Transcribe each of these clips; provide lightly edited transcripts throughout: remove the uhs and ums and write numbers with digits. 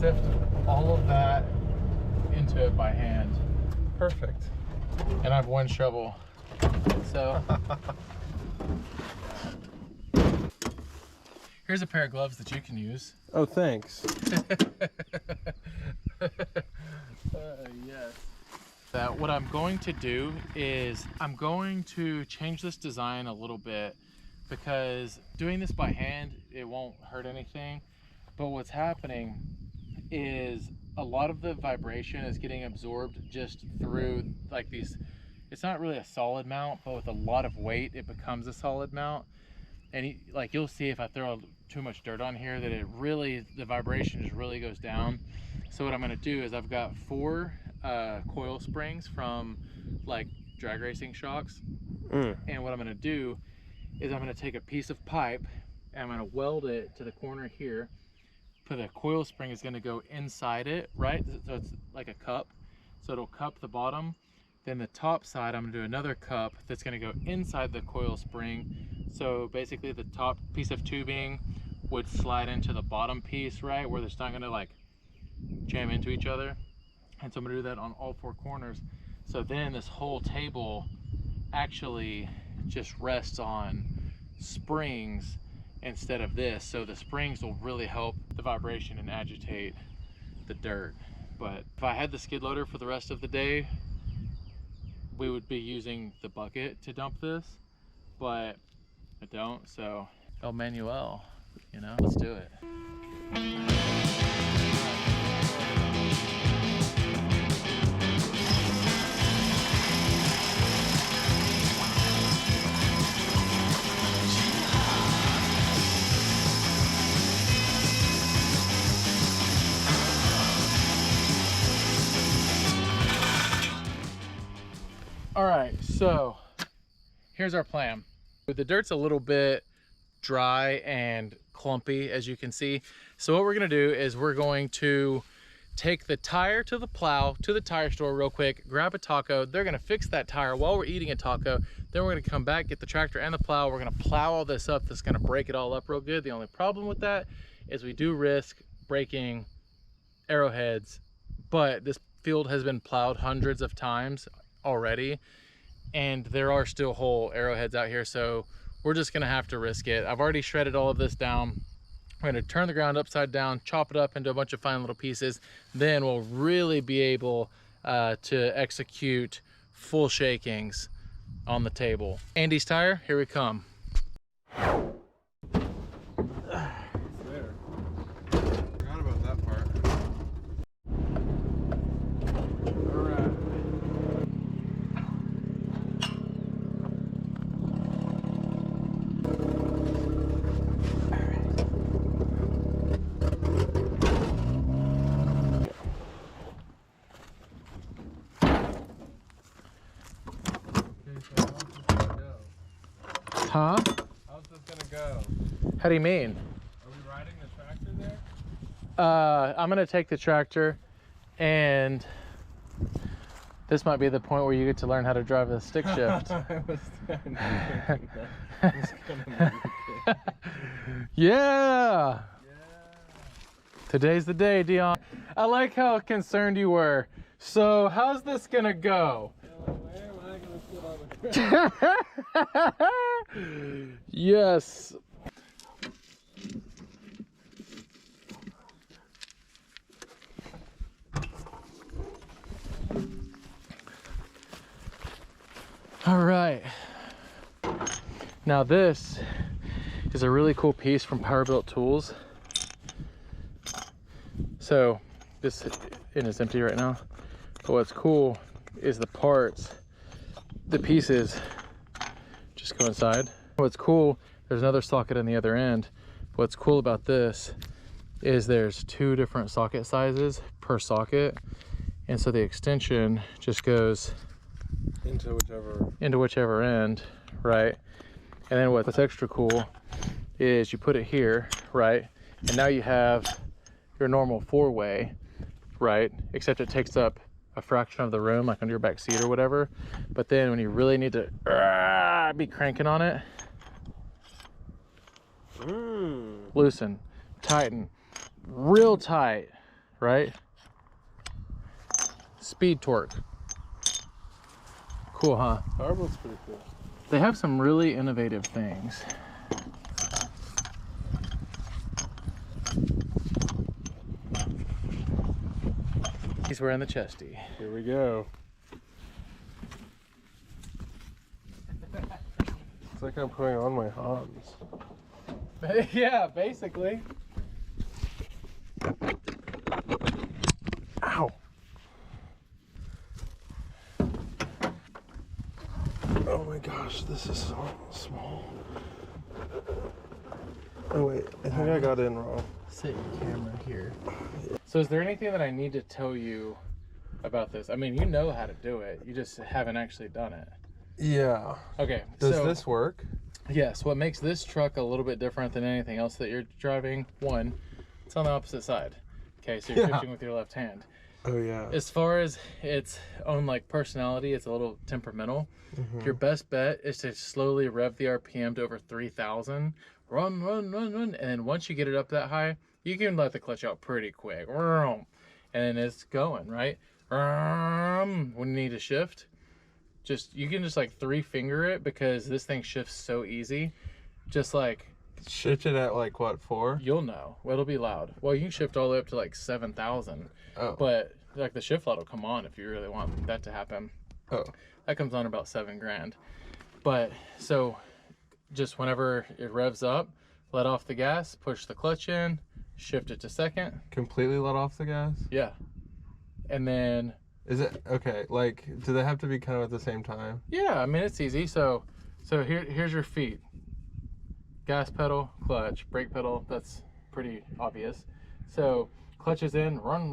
sift all of that into it by hand. Perfect. And I have one shovel. So here's a pair of gloves that you can use. Oh, thanks. Yes. What I'm going to do is I'm going to change this design a little bit, because doing this by hand, it won't hurt anything. But what's happening is a lot of the vibration is getting absorbed just through like these, it's not really a solid mount, but with a lot of weight, it becomes a solid mount. And like you'll see if I throw too much dirt on here that it really, the vibration just really goes down. So what I'm gonna do is I've got 4 coil springs from like drag racing shocks. And what I'm gonna do is I'm gonna take a piece of pipe and I'm gonna weld it to the corner here. For the coil spring is gonna go inside it, right? So it's like a cup. So it'll cup the bottom. Then the top side, I'm gonna do another cup that's gonna go inside the coil spring. So basically the top piece of tubing would slide into the bottom piece, right? Where it's not gonna like jam into each other. And so I'm gonna do that on all 4 corners. So then this whole table actually just rests on springs instead of this. So the springs will really help the vibration and agitate the dirt. But if I had the skid loader for the rest of the day, we would be using the bucket to dump this, but I don't, so El Manuel, you know, let's do it. All right, so here's our plan. The dirt's a little bit dry and clumpy, as you can see. So what we're gonna do is we're going to take the tire to the plow, to the tire store real quick, grab a taco. They're gonna fix that tire while we're eating a taco. Then we're gonna come back, get the tractor and the plow. We're gonna plow all this up. That's gonna break it all up real good. The only problem with that is we do risk breaking arrowheads, but this field has been plowed hundreds of times already, and there are still whole arrowheads out here, so we're just gonna have to risk it. I've already shredded all of this down. We're gonna turn the ground upside down, chop it up into a bunch of fine little pieces. Then we'll really be able to execute full shakings on the table. Andy's tire, here we come. There. Forgot about that part. All right. Huh? How's this gonna go? How do you mean? Are we riding the tractor there? I'm gonna take the tractor, and this might be the point where you get to learn how to drive a stick shift. I was thinking that. It's gonna make it. Yeah! Today's the day, Dion. I like how concerned you were. So how's this gonna go? Yes. All right. Now this is a really cool piece from Powerbuilt Tools. So this is empty right now. But what's cool is the parts, the pieces just go inside. What's cool, there's another socket on the other end. What's cool about this is there's 2 different socket sizes per socket. And so the extension just goes into whichever end, right? And then what's extra cool is you put it here, right? And now you have your normal 4-way, right? Except it takes up a fraction of the room, like under your back seat or whatever. But then when you really need to be cranking on it, loosen, tighten, real tight, right? Speed torque. Cool, huh? Powerboat's pretty cool. They have some really innovative things. He's wearing the chesty. Here we go. It's like I'm putting on my Hans. Yeah, basically. Ow! Oh my gosh, this is so small. Oh wait, I think I got in wrong. Set your camera here. So is there anything that I need to tell you about this? I mean, you know how to do it. You just haven't actually done it. Yeah. Okay. Does so, this work? Yes. What makes this truck a little bit different than anything else that you're driving, one, it's on the opposite side. Okay, so you're shifting with your left hand. Oh yeah. As far as its own like personality, it's a little temperamental. Your best bet is to slowly rev the RPM to over 3,000. Run, and then once you get it up that high, you can let the clutch out pretty quick. And then it's going, right? When you need to shift, you can just like 3-finger it because this thing shifts so easy. Just like Shift it at like what, 4? you'll know. Well, it'll be loud. Well, you can shift all the way up to like 7,000. Oh. But like the shift light will come on if you really want that to happen. Oh. That comes on about $7,000. But so just whenever it revs up, let off the gas, push the clutch in, shift it to second. Completely let off the gas? Yeah. And then Is it okay? Like, do they have to be kind of at the same time? yeah, I mean it's easy. So here's your feet. Gas pedal, clutch, brake pedal, that's pretty obvious. So clutch is in, run.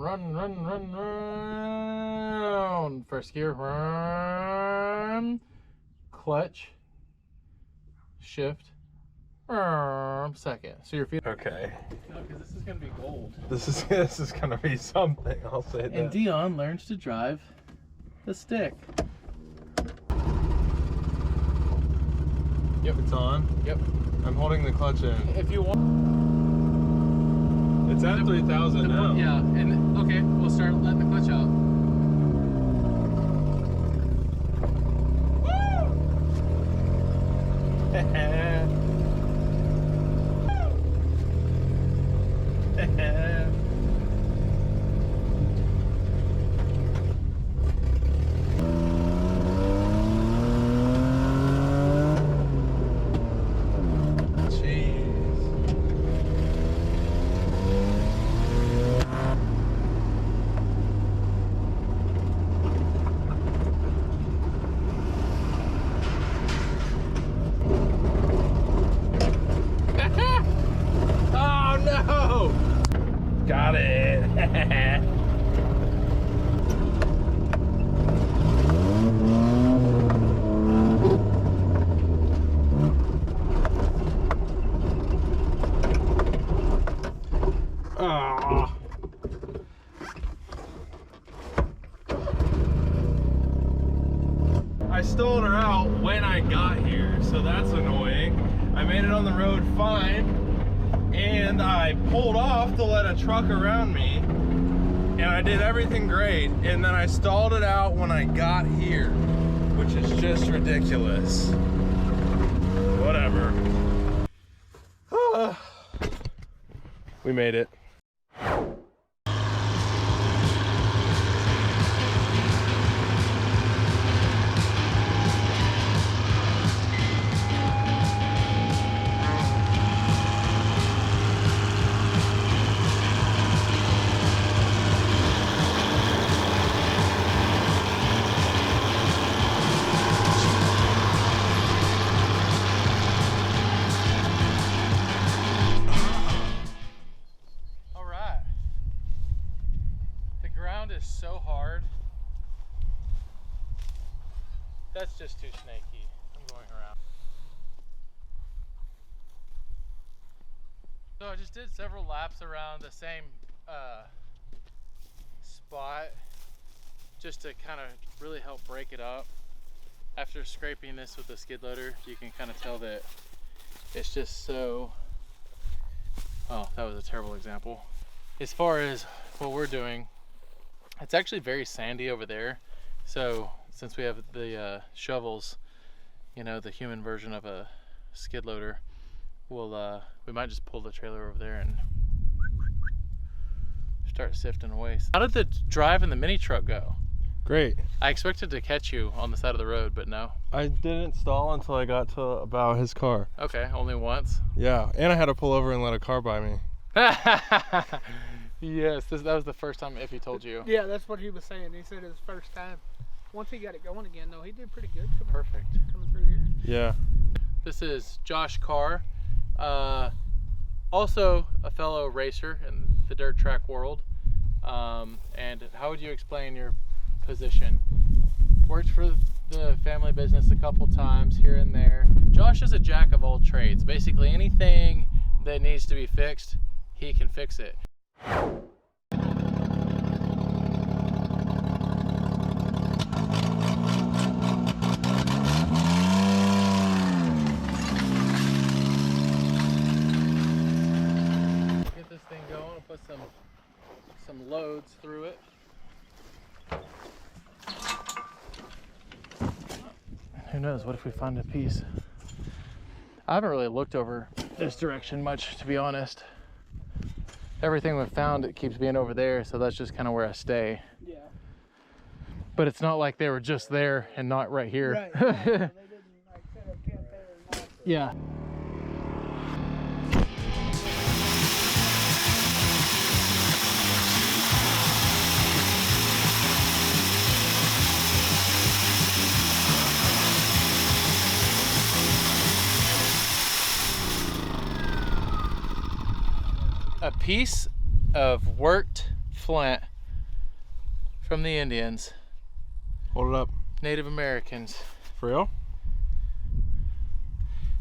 First gear, run. Clutch, shift, second. So your feet. Okay. No, because this is gonna be gold. This is gonna be something. I'll say that. And Dion learns to drive the stick. Yep, it's on. Yep. I'm holding the clutch in. If you want. It's at 3,000 now. Yeah, and okay, we'll start letting the clutch out. Oh no! Got it. Ah. I stalled her out when I got here, so that's annoying. I made it on the road fine, and I pulled off to let a truck around me, and I did everything great, and then I stalled it out when I got here, which is just ridiculous. Whatever. We made it. All right. The ground is so hard. That's just too snaky. I'm going around. So I just did several laps around the same spot just to kind of really help break it up. After scraping this with the skid loader, you can kind of tell that it's just so, oh, that was a terrible example. As far as what we're doing, it's actually very sandy over there. So since we have the shovels, you know, the human version of a skid loader, we might just pull the trailer over there and start sifting away. How did the drive in the mini truck go? Great. I expected to catch you on the side of the road, but no. I didn't stall until I got to about his car. Okay, only once. Yeah, and I had to pull over and let a car by me. Yes, that was the first time Iffy told you. Yeah, that's what he was saying. He said it was first time. Once he got it going again, though, he did pretty good Perfect. coming through here. Yeah. This is Josh Carr, also a fellow racer in the dirt track world. And how would you explain your position? Worked for the family business a couple times here and there. Josh is a jack of all trades. Basically anything that needs to be fixed, he can fix it. Get this thing going, I'll put some loads through it. Who knows, what if we find a piece? I haven't really looked over this direction much, to be honest. Everything we've found, it keeps being over there, so that's just kind of where I stay. Yeah. But it's not like they were just there and not right here. Right. They didn't like set up camp there and not. Yeah. A piece of worked flint from the Indians, Hold it up. Native Americans. For real?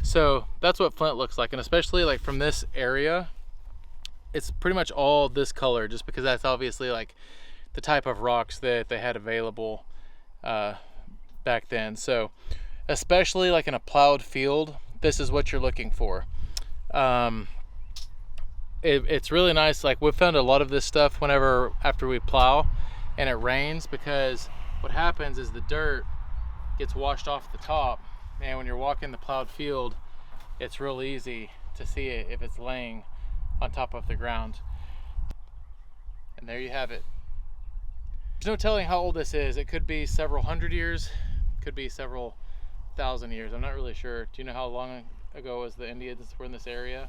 So that's what flint looks like, and especially like from this area, it's pretty much all this color, just because that's obviously like the type of rocks that they had available back then. So especially like in a plowed field, this is what you're looking for. It's really nice. Like we've found a lot of this stuff after we plow and it rains, because what happens is the dirt gets washed off the top, and when you're walking the plowed field, it's real easy to see it if it's laying on top of the ground. And there you have it. There's no telling how old this is. It could be several hundred years, could be several thousand years. I'm not really sure. Do you know how long ago was the Indians were in this area?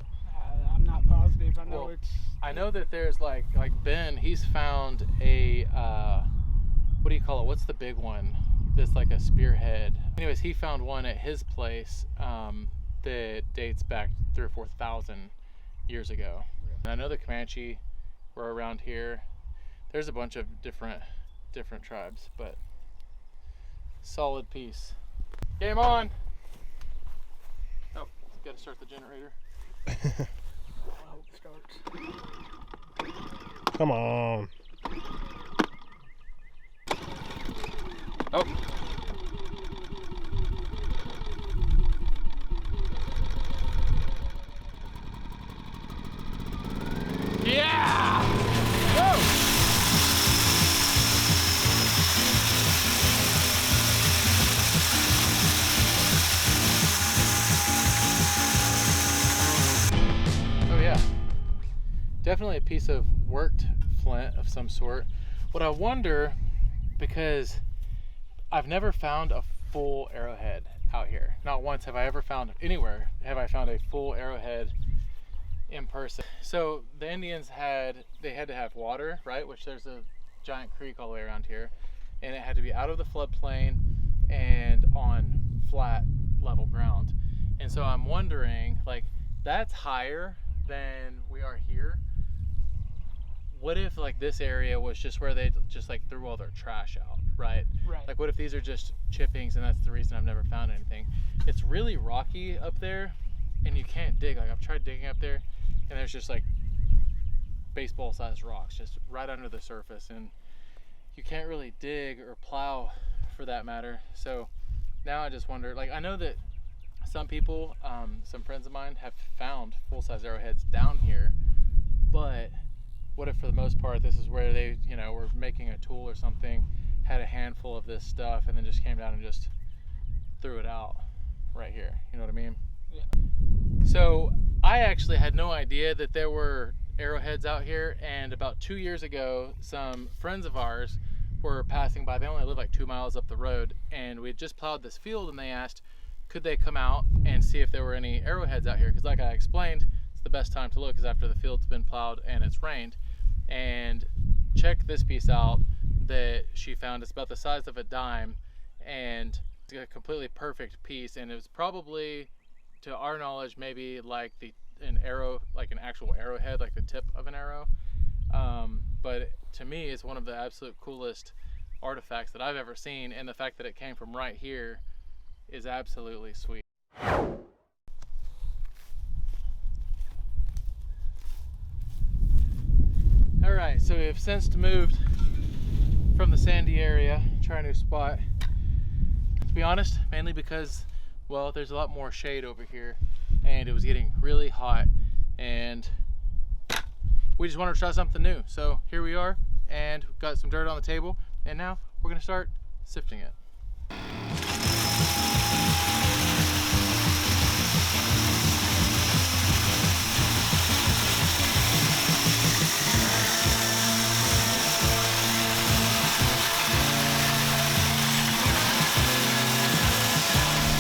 I'm not positive. I know Well, it's. I know that there's like Ben, he's found a what do you call it? What's the big one? That's like a spearhead. Anyways, he found one at his place that dates back 3,000 or 4,000 years ago. And I know the Comanche were around here. There's a bunch of different tribes, but solid piece. Game on. Oh, gotta start the generator. I hope it starts. Come on. Oh. Yeah! Woo! Oh yeah. Definitely a piece of worked flint of some sort. What I wonder, because I've never found a full arrowhead out here. Not once have I ever found anywhere have I found a full arrowhead in person. So the Indians had to have water, right? Which there's a giant creek all the way around here, and it had to be out of the floodplain and on flat level ground. And so I'm wondering, like, that's higher than we are here. What if like this area was just where they just like threw all their trash out, right? Right. Like what if these are just chippings and that's the reason I've never found anything? It's really rocky up there and you can't dig. Like I've tried digging up there and there's just like baseball sized rocks just right under the surface, and you can't really dig or plow for that matter. So now I just wonder, like I know that some people, some friends of mine have found full size arrowheads down here, but what if for the most part this is where they, you know, were making a tool or something, had a handful of this stuff, and then just came down and just threw it out right here. You know what I mean? Yeah. So I actually had no idea that there were arrowheads out here, and about 2 years ago, some friends of ours were passing by. They only live like 2 miles up the road, and we had just plowed this field, and they asked, could they come out and see if there were any arrowheads out here? Because like I explained, it's the best time to look is after the field's been plowed and it's rained. And check this piece out that she found. It's about the size of a dime, and it's a completely perfect piece, and it was probably, to our knowledge, maybe like an arrow, like an actual arrowhead, like the tip of an arrow. But to me, it's one of the absolute coolest artifacts that I've ever seen, and the fact that it came from right here is absolutely sweet. All right, so we've since moved from the sandy area, try a new spot. To be honest, mainly because, well, there's a lot more shade over here, and it was getting really hot, and we just wanted to try something new. So here we are, and we've got some dirt on the table, and now we're gonna start sifting it.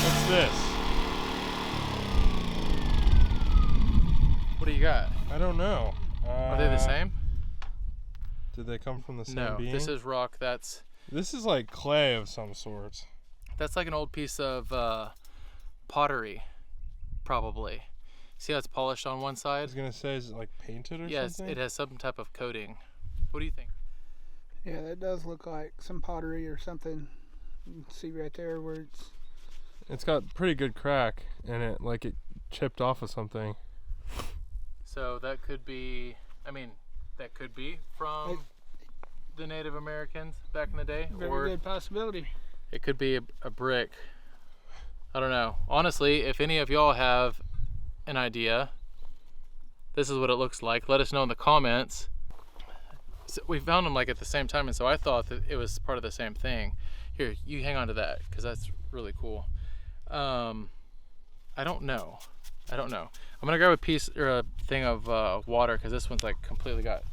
What's this? What do you got? I don't know. Are they the same? Did they come from the same No, being? this is rock. This is like clay of some sort. That's like an old piece of pottery, probably. See how it's polished on one I side? was gonna say, is it like painted or Yes, something? it has some type of coating. What do you think? Yeah, that does look like some pottery or something. You can see right there where it's. It's got pretty good crack in it, like it chipped off of something. So that could be, I mean, that could be from the Native Americans back in the day, Very or good possibility. it could be a brick. I don't know. Honestly, if any of y'all have an idea, this is what it looks like. Let us know in the comments. So we found them like at the same time, and so I thought that it was part of the same thing. Here, you hang on to that because that's really cool. I don't know. I'm gonna grab a piece or a thing of water because this one's like completely got.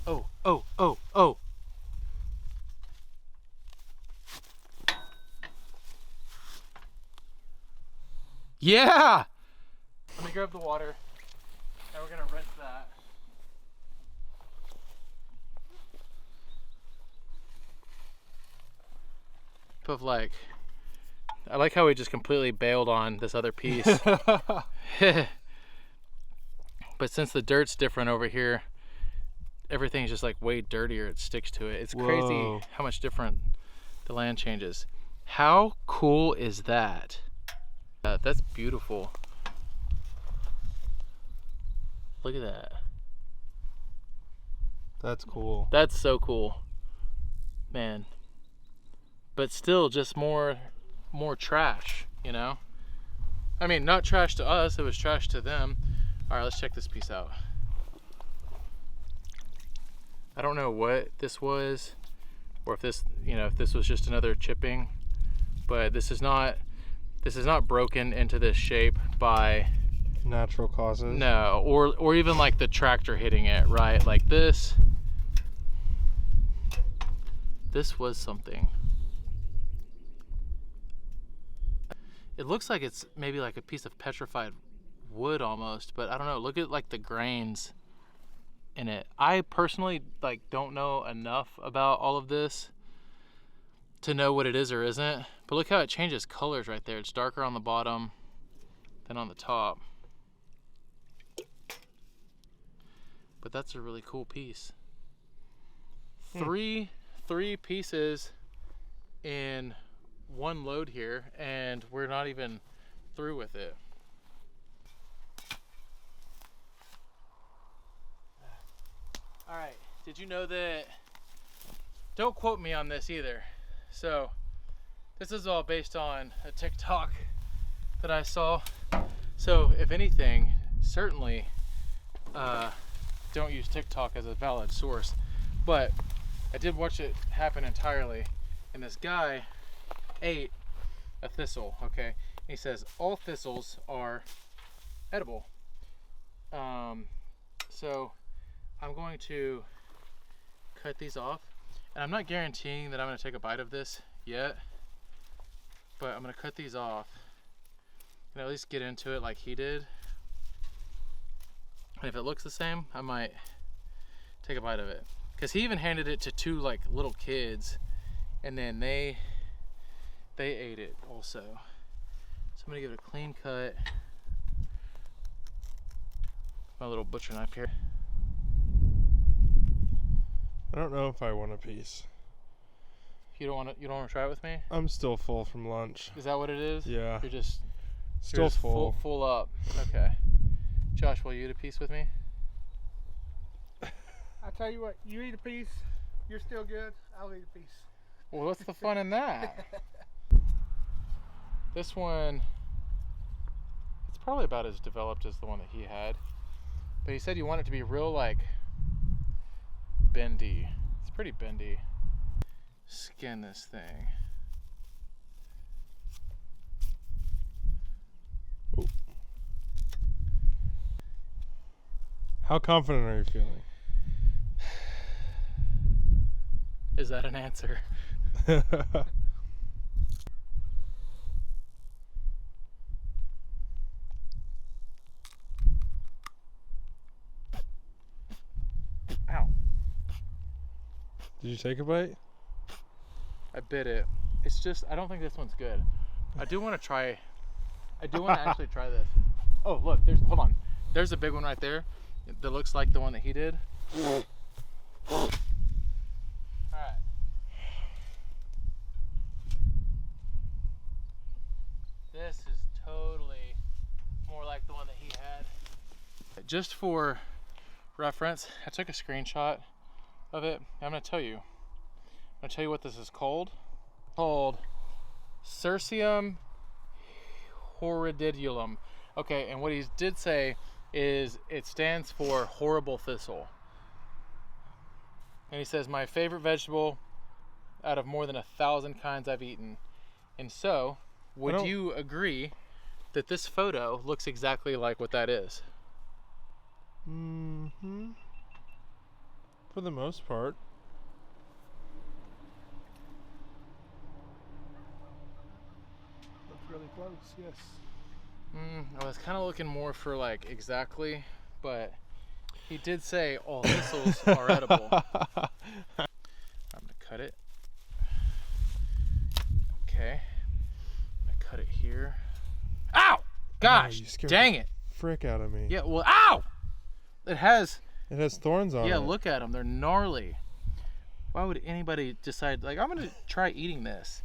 Oh. Yeah! Let me grab the water. Now we're gonna rinse that. Of like, I like how we just completely bailed on this other piece. But since the dirt's different over here, everything's just like way dirtier. It sticks to it. It's crazy how much different the land changes. How cool is that? That's beautiful. Look at that. That's cool. That's so cool, man. But still just more trash, you know? I mean, not trash to us, it was trash to them. All right, let's check this piece out. I don't know what this was, or if this, you know, if this was just another chipping, but this is not broken into this shape by Natural causes. no, or even like the tractor hitting it, right? Like this was something. It looks like it's maybe like a piece of petrified wood almost, but I don't know. Look at like the grains in it. I personally like don't know enough about all of this to know what it is or isn't, but look how it changes colors right there. It's darker on the bottom than on the top. But that's a really cool piece. Three pieces in one load here, and we're not even through with it. All right, did you know that, don't quote me on this either, so this is all based on a TikTok that I saw, so if anything, certainly don't use TikTok as a valid source, but I did watch it happen entirely. And this guy ate a thistle, okay? And he says all thistles are edible. So I'm going to cut these off, and I'm not guaranteeing that I'm going to take a bite of this yet, but I'm going to cut these off and at least get into it like he did. And if it looks the same, I might take a bite of it, because he even handed it to two like little kids, and then they ate it also. So I'm gonna give it a clean cut. My little butcher knife here. I don't know if I want a piece. You don't want to try it with me? I'm still full from lunch. Is that what it is? Yeah. You're just Still full. Full up. Okay. Josh, will you eat a piece with me? I tell you what, you eat a piece, you're still good. I'll eat a piece. Well, what's the fun in that? This one, it's probably about as developed as the one that he had. But he said you want it to be real, like, bendy. It's pretty bendy. Skin this thing. Ooh. How confident are you feeling? Is that an answer? Ow. Did you take a bite? I bit it. It's just, I don't think this one's good. I do want to try, I do want to actually try this. Oh, look, hold on. There's a big one right there that looks like the one that he did. Alright. This is totally more like the one that he had. Just for reference, I took a screenshot of it. I'm going to tell you. I'm going to tell you what this is called. It's called Cirsium horridulum. Okay, and what he did say is it stands for horrible thistle. And he says, my favorite vegetable out of more than 1,000 kinds I've eaten. And so, would you agree that this photo looks exactly like what that is? Mm-hmm. For the most part. Looks really close, yes. I was kind of looking more for like exactly, but he did say all thistles are edible. I'm gonna cut it. Okay. I'm gonna cut it here. Ow! Gosh, dang it. Frick out of me. Yeah, well, ow! It has thorns on it. Yeah, look at them. They're gnarly. Why would anybody decide, like, I'm gonna try eating this?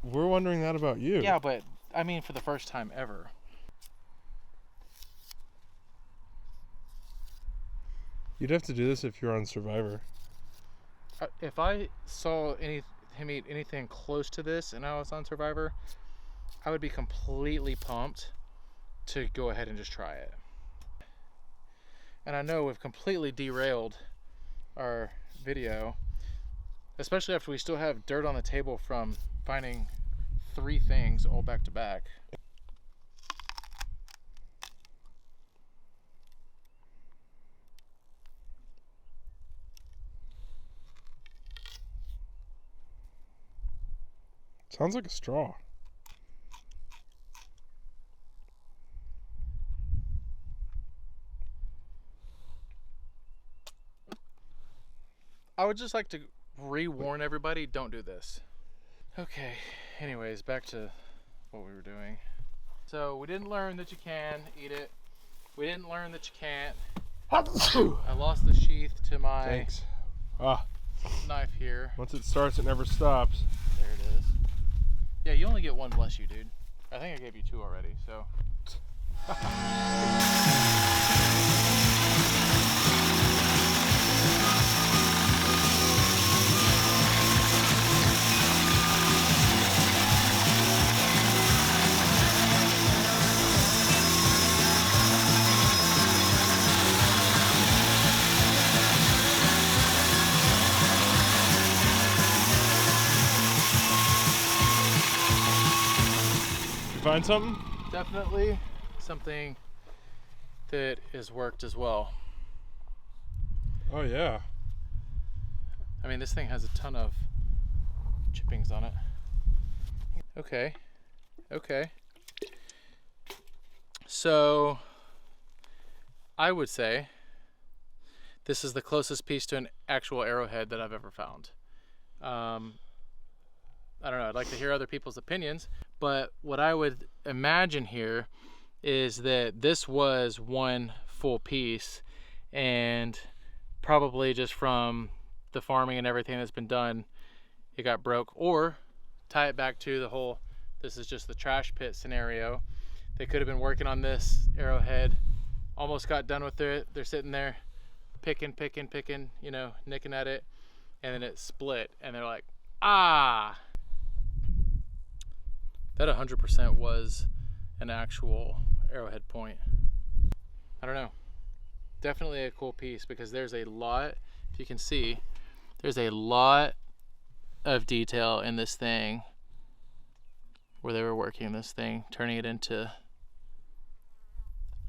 We're wondering that about you. Yeah, but I mean for the first time ever. You'd have to do this if you're on Survivor. If I saw him eat anything close to this and I was on Survivor, I would be completely pumped to go ahead and just try it. And I know we've completely derailed our video, especially after we still have dirt on the table from finding 3 things all back to back. Sounds like a straw. I would just like to re-warn everybody, don't do this. Okay, anyways, back to what we were doing. So we didn't learn that you can eat it. We didn't learn that you can't. I lost the sheath to my knife here. Once it starts, it never stops. There it is. Yeah, you only get 1, bless you, dude. I think I gave you 2 already, so. You find something? Definitely something that is worked as well. Oh yeah. I mean, this thing has a ton of chippings on it. Okay. Okay. So I would say this is the closest piece to an actual arrowhead that I've ever found. I don't know, I'd like to hear other people's opinions, but what I would imagine here is that this was one full piece, and probably just from the farming and everything that's been done, it got broke. Or tie it back to the whole, this is just the trash pit scenario. They could have been working on this arrowhead, almost got done with it, they're sitting there picking, you know, nicking at it, and then it split, and they're like, ah. That 100% was an actual arrowhead point. I don't know. Definitely a cool piece, because there's a lot, if you can see, there's a lot of detail in this thing where they were working this thing, turning it into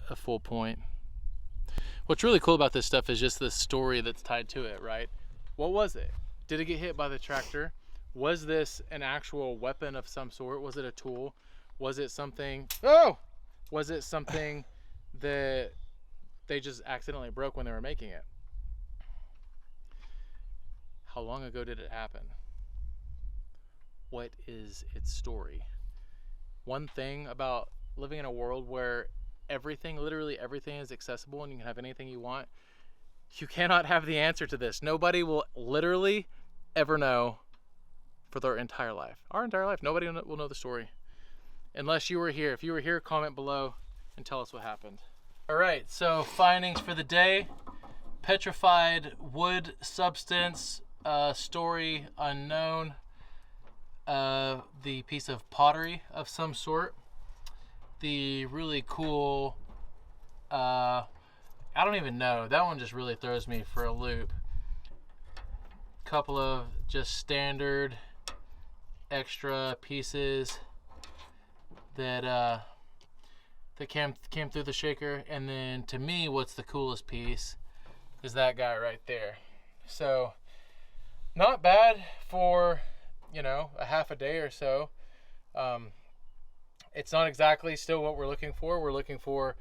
a full point. What's really cool about this stuff is just the story that's tied to it, right? What was it? Did it get hit by the tractor? Was this an actual weapon of some sort? Was it a tool? Was it something, oh! Was it something that they just accidentally broke when they were making it? How long ago did it happen? What is its story? One thing about living in a world where everything, literally everything, is accessible and you can have anything you want, you cannot have the answer to this. Nobody will literally ever know for their entire life. Our entire life, nobody will know the story. Unless you were here. If you were here, comment below and tell us what happened. All right, so findings for the day. Petrified wood substance, story unknown. The piece of pottery of some sort. The really cool, I don't even know. That one just really throws me for a loop. Couple of just standard extra pieces that that came through the shaker, and then to me, what's the coolest piece is that guy right there. So not bad for, you know, a half a day or so. It's not exactly still what we're looking for. We're looking for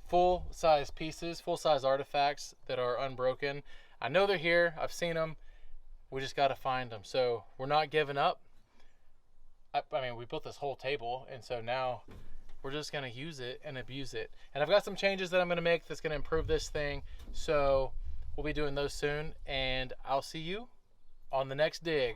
full-size pieces, full-size artifacts that are unbroken. I know they're here. I've seen them. We just got to find them. So we're not giving up. I mean, we built this whole table, and so now we're just going to use it and abuse it. And I've got some changes that I'm going to make that's going to improve this thing. So we'll be doing those soon, and I'll see you on the next dig.